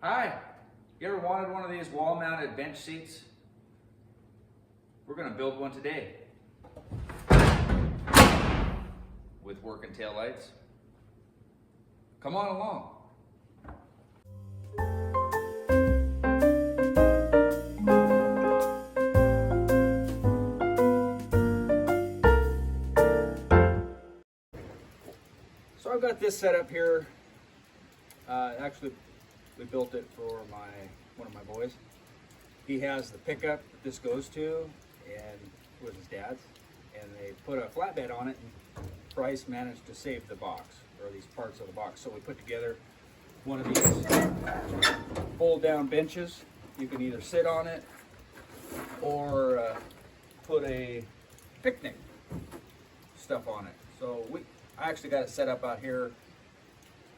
Hi, you ever wanted one of these wall-mounted bench seats? We're gonna build one today with working tail lights. Come on along. So I've got this set up here. Actually, we built it for one of my boys. He has the pickup that this goes to, and with his dad's, and they put a flatbed on it, and Bryce managed to save the box, or these parts of the box. So we put together one of these fold-down benches. You can either sit on it or put a picnic stuff on it. So I actually got it set up out here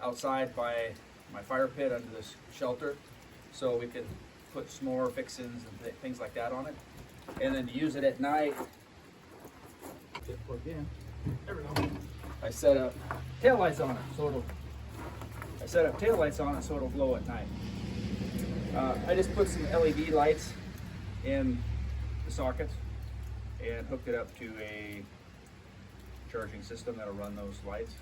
outside by my fire pit under this shelter, so we can put s'more fixins and things like that on it. And then to use it at night, get it plugged in. There we go. I set up taillights on it, so it'll glow at night. I just put some LED lights in the sockets and hooked it up to a charging system that'll run those lights.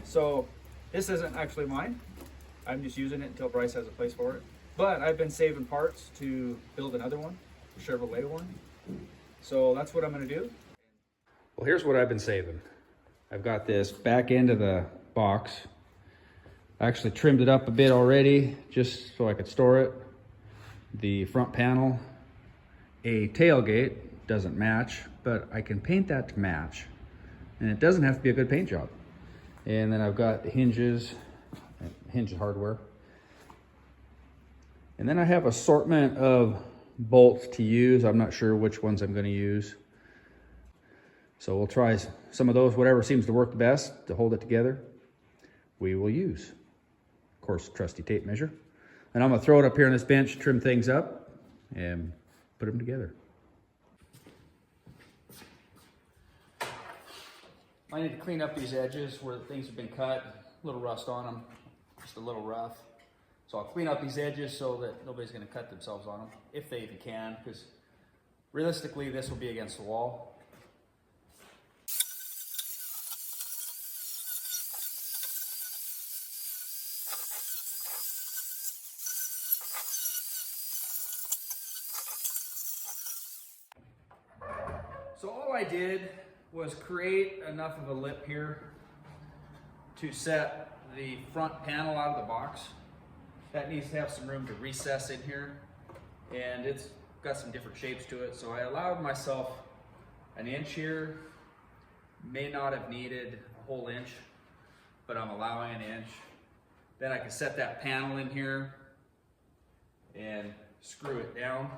So this isn't actually mine. I'm just using it until Bryce has a place for it. But I've been saving parts to build another one, the Chevrolet one. So that's what I'm gonna do. Well, here's what I've been saving. I've got this back end of the box. I actually trimmed it up a bit already just so I could store it. The front panel, a tailgate, doesn't match, but I can paint that to match. And it doesn't have to be a good paint job. And then I've got the hinge hardware. And then I have assortment of bolts to use. I'm not sure which ones I'm gonna use. So we'll try some of those, whatever seems to work the best to hold it together, we will use. Of course, trusty tape measure. And I'm gonna throw it up here on this bench, trim things up, and put them together. I need to clean up these edges where things have been cut, a little rust on them, just a little rough. So I'll clean up these edges so that nobody's gonna cut themselves on them, if they even can, because realistically this will be against the wall. So all I did was create enough of a lip here to set the front panel out of the box. That needs to have some room to recess in here, and it's got some different shapes to it. So I allowed myself an inch here. May not have needed a whole inch, but I'm allowing an inch. Then I can set that panel in here and screw it down.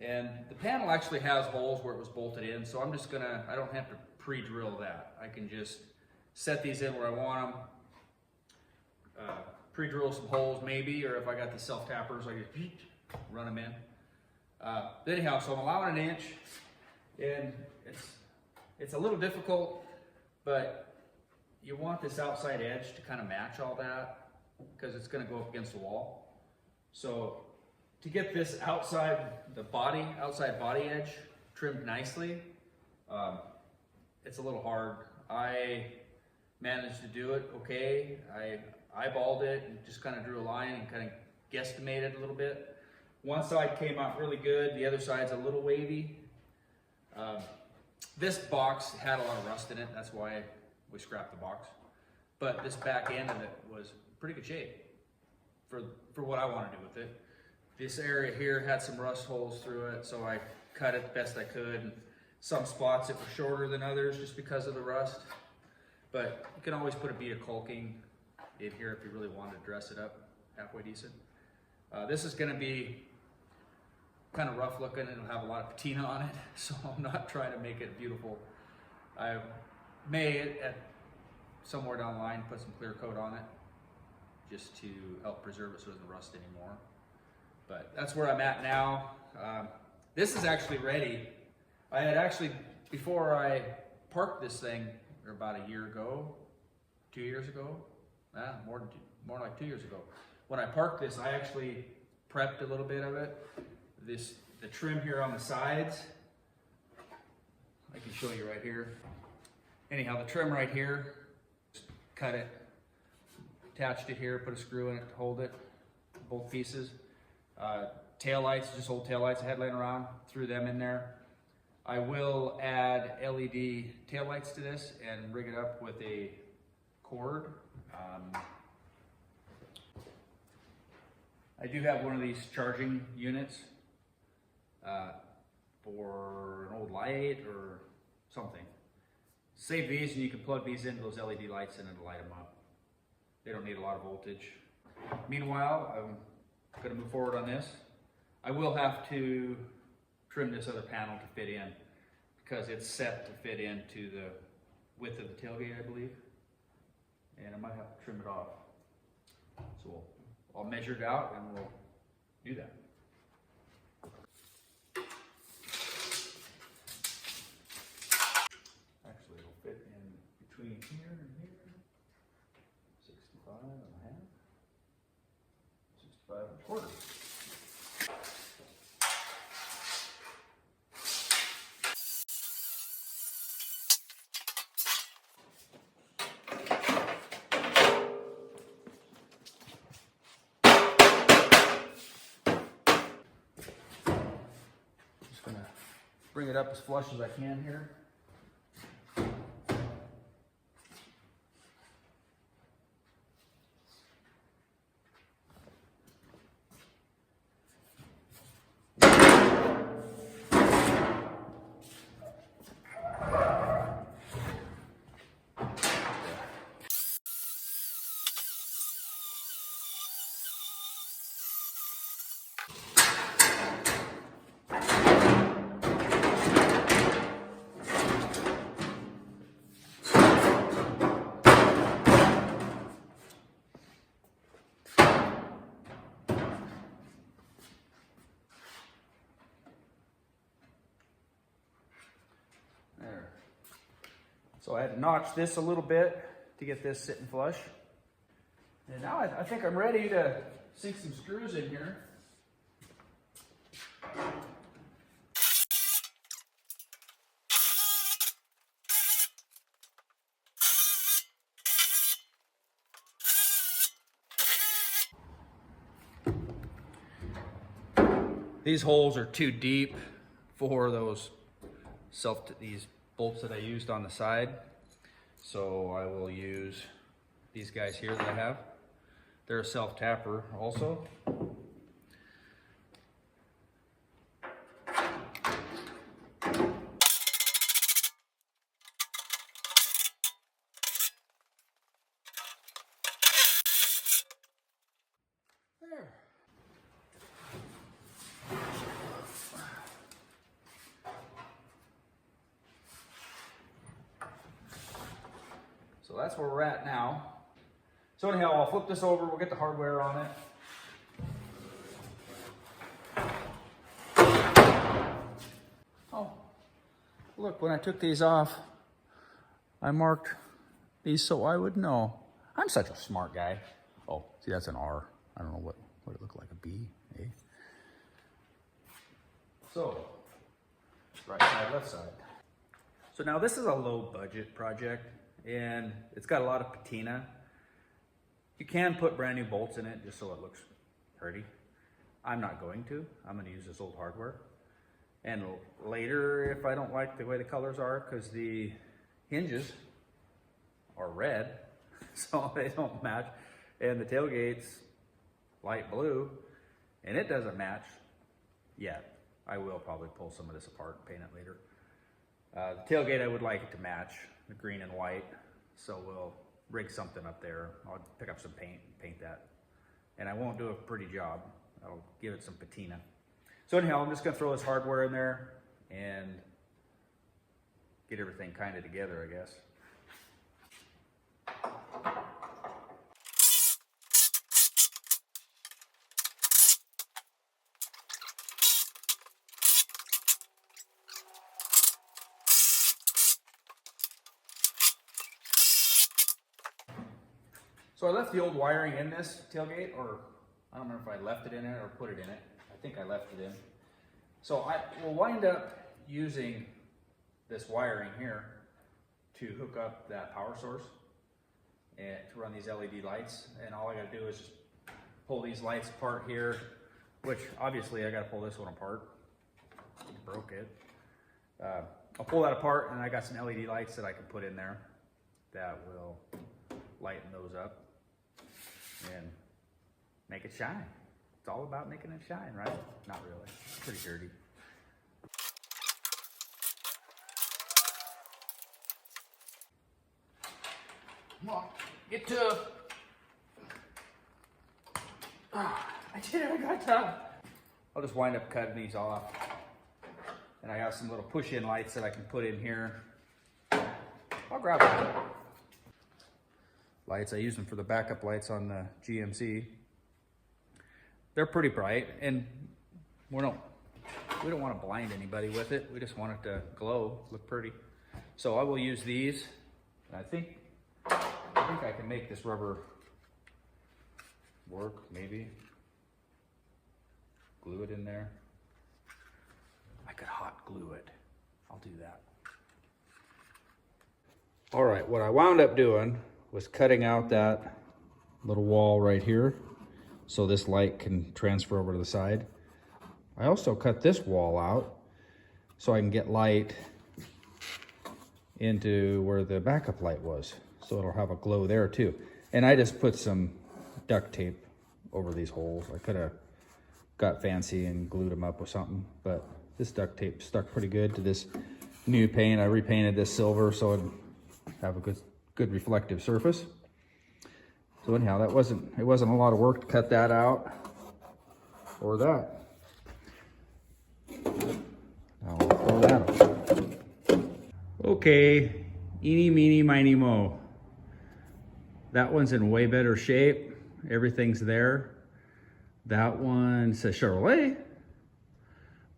And the panel actually has holes where it was bolted in, so I don't have to pre-drill that. I can just set these in where I want them, pre-drill some holes maybe, or if I got the self-tappers, I can run them in. Anyhow, so I'm allowing an inch, and it's a little difficult, but you want this outside edge to kind of match all that, because it's gonna go up against the wall. So to get this outside body edge trimmed nicely, it's a little hard. I managed to do it okay. I eyeballed it and just kind of drew a line and kind of guesstimated a little bit. One side came out really good, the other side's a little wavy. This box had a lot of rust in it, that's why we scrapped the box. But this back end of it was pretty good shape for what I want to do with it. This area here had some rust holes through it, so I cut it the best I could. And some spots it was shorter than others just because of the rust. But you can always put a bead of caulking in here if you really want to dress it up halfway decent. This is going to be kind of rough looking and it'll have a lot of patina on it, so I'm not trying to make it beautiful. I may, somewhere down the line, put some clear coat on it just to help preserve it so it doesn't rust anymore. But that's where I'm at now. This is actually ready. I had actually, before I parked this thing, or about a year ago, 2 years ago, more more like 2 years ago. When I parked this, I actually prepped a little bit of it. The trim here on the sides, I can show you right here. Anyhow, the trim right here, just cut it, attached it here, put a screw in it to hold it, both pieces. Tail lights, just old tail lights I had laying around, threw them in there. I will add LED tail lights to this and rig it up with a cord. I do have one of these charging units for an old light or something. Save these and you can plug these into those LED lights and it'll light them up. They don't need a lot of voltage. Meanwhile, I'm gonna move forward on this. I will have to trim this other panel to fit in because it's set to fit into the width of the tailgate, I believe. And I might have to trim it off. So I'll measure it out and we'll do that. Actually, it'll fit in between here and here. 65 and a half. 65 and a quarter. Just gonna bring it up as flush as I can here. There. So I had to notch this a little bit to get this sitting flush. And now I think I'm ready to sink some screws in here. These holes are too deep for these bolts that I used on the side. So I will use these guys here that I have. They're a self-tapper also. There. So that's where we're at now. So anyhow, I'll flip this over, we'll get the hardware on it. Oh, look, when I took these off, I marked these so I would know. I'm such a smart guy. Oh, see, that's an R. I don't know what it looked like, a B, A. So, right side, left side. So now this is a low budget project and it's got a lot of patina. You can put brand new bolts in it just so it looks pretty. I'm not going to. I'm going to use this old hardware. And later, if I don't like the way the colors are, because the hinges are red, so they don't match, and the tailgate's light blue, and it doesn't match yet. I will probably pull some of this apart and paint it later. The tailgate, I would like it to match the green and white, so we'll rig something up there. I'll pick up some paint and paint that. And I won't do a pretty job. I'll give it some patina. So anyhow, I'm just gonna throw this hardware in there and get everything kind of together, I guess. So So I left the old wiring in this tailgate, or I don't remember if I left it in it or put it in it. I think I left it in. So I will wind up using this wiring here to hook up that power source and to run these LED lights. And all I gotta do is just pull these lights apart here, which obviously I gotta pull this one apart. Broke it. I'll pull that apart, and I got some LED lights that I can put in there that will lighten those up and make it shine. It's all about making it shine, right? Not really. It's pretty dirty. Come on, get to. I did it, I got done. I'll just wind up cutting these off. And I have some little push-in lights that I can put in here. I'll grab them. Lights, I use them for the backup lights on the GMC. They're pretty bright, and we don't want to blind anybody with it. We just want it to glow, look pretty. So I will use these. And I think I can make this rubber work, maybe. Glue it in there. I could hot glue it. I'll do that. All right, what I wound up doing was cutting out that little wall right here so this light can transfer over to the side. I also cut this wall out so I can get light into where the backup light was, so it'll have a glow there too. And I just put some duct tape over these holes. I could have got fancy and glued them up with something, but this duct tape stuck pretty good to this new paint. I repainted this silver so it'd have a good reflective surface. So anyhow, it wasn't a lot of work to cut that out or that. Now I'll throw that away. Okay, eeny, meeny, miny, mo. That one's in way better shape. Everything's there. That one says Chevrolet,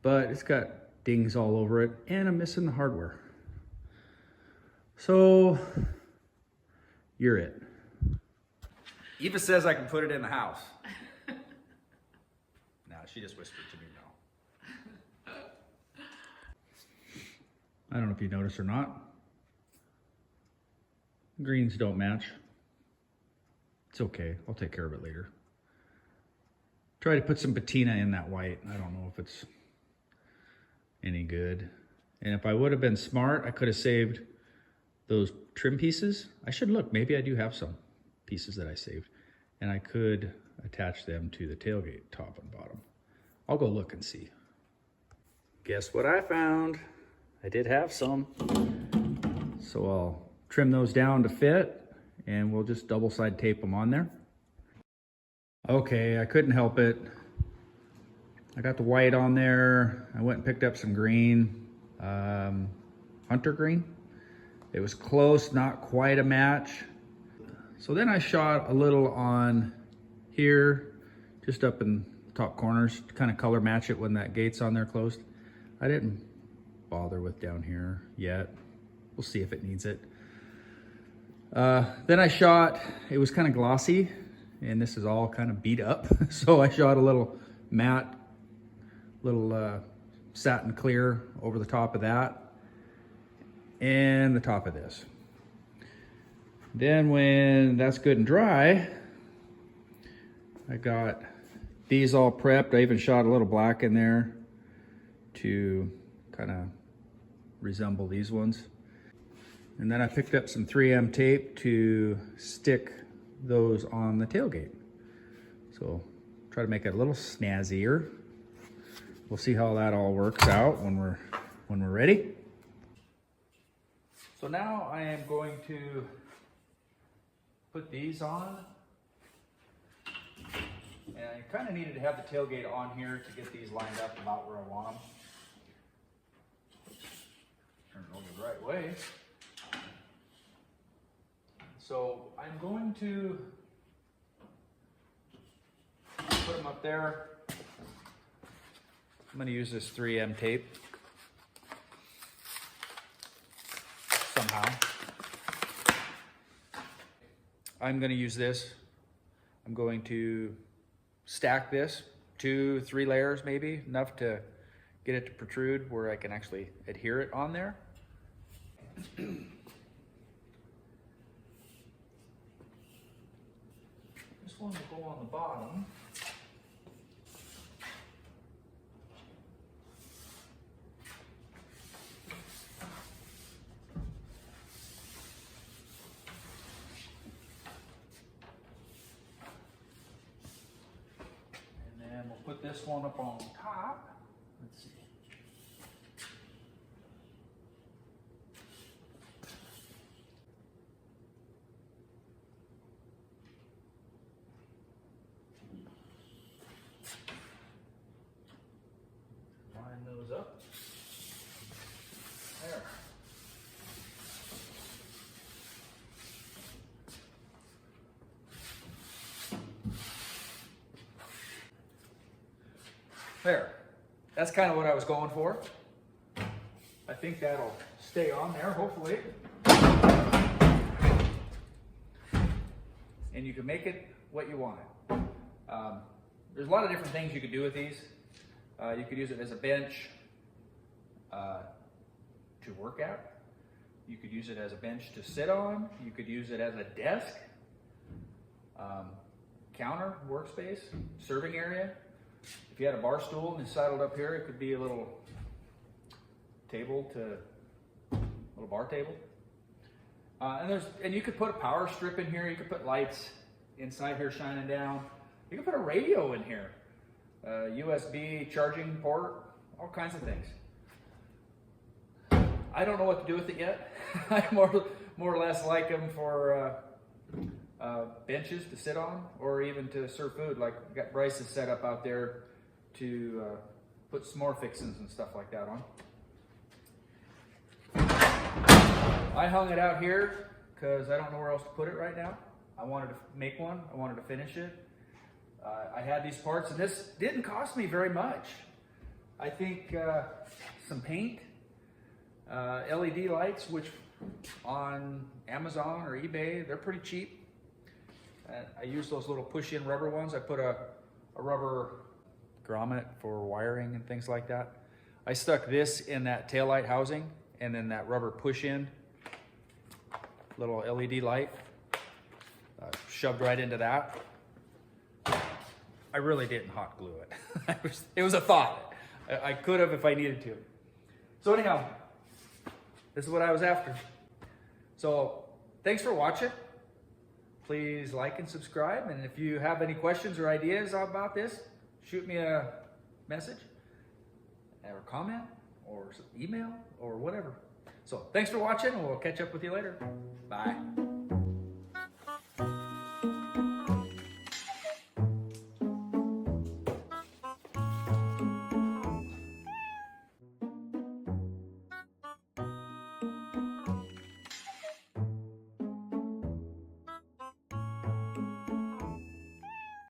but it's got dings all over it, and I'm missing the hardware. So, you're it. Eva says I can put it in the house. No, she just whispered to me no. I don't know if you noticed or not. Greens don't match. It's okay, I'll take care of it later. Try to put some patina in that white. I don't know if it's any good. And if I would have been smart, I could have saved those trim pieces. I should look, maybe I do have some pieces that I saved. And I could attach them to the tailgate, top and bottom. I'll go look and see. Guess what I found? I did have some. So I'll trim those down to fit, and we'll just double side tape them on there. Okay, I couldn't help it. I got the white on there. I went and picked up some green, hunter green. It was close, not quite a match. So then I shot a little on here, just up in the top corners, to kind of color match it when that gate's on there closed. I didn't bother with down here yet. We'll see if it needs it. Then I shot, it was kind of glossy, and this is all kind of beat up. So I shot a little matte, little satin clear over the top of that and the top of this. Then when that's good and dry, I got these all prepped. I even shot a little black in there to kind of resemble these ones. And then I picked up some 3M tape to stick those on the tailgate. So try to make it a little snazzier. We'll see how that all works out when we're ready. So now I am going to put these on. And I kind of needed to have the tailgate on here to get these lined up about where I want them. Turn it over the right way. So I'm going to put them up there. I'm going to use this 3M tape somehow. I'm going to use this. I'm going to stack this 2-3 layers, maybe enough to get it to protrude where I can actually adhere it on there. This one will go on the bottom. And then we'll put this one up on top. Let's see. Line those up. There. There. That's kind of what I was going for. I think that'll stay on there, hopefully. And you can make it what you want it. There's a lot of different things you could do with these. You could use it as a bench to work at. You could use it as a bench to sit on. You could use it as a desk, counter, workspace, serving area. If you had a bar stool and you sidled up here, it could be a little table little bar table. And you could put a power strip in here. You could put lights inside here shining down. You could put a radio in here, USB charging port, all kinds of things. I don't know what to do with it yet. I more or less like them for benches to sit on, or even to serve food. Like we got Bryce's set up out there to put s'more fixins and stuff like that on. I hung it out here because I don't know where else to put it right now. I wanted to make one. I wanted to finish it. I had these parts, and this didn't cost me very much. I think some paint, LED lights, which on Amazon or eBay, they're pretty cheap. I use those little push-in rubber ones. I put a rubber grommet for wiring and things like that. I stuck this in that taillight housing, and then that rubber push-in little LED light shoved right into that. I really didn't hot glue it. It was a thought. I could have if I needed to. So anyhow, this is what I was after. So thanks for watching. Please like and subscribe. And if you have any questions or ideas about this, shoot me a message or comment or email or whatever. So thanks for watching, and we'll catch up with you later. Bye.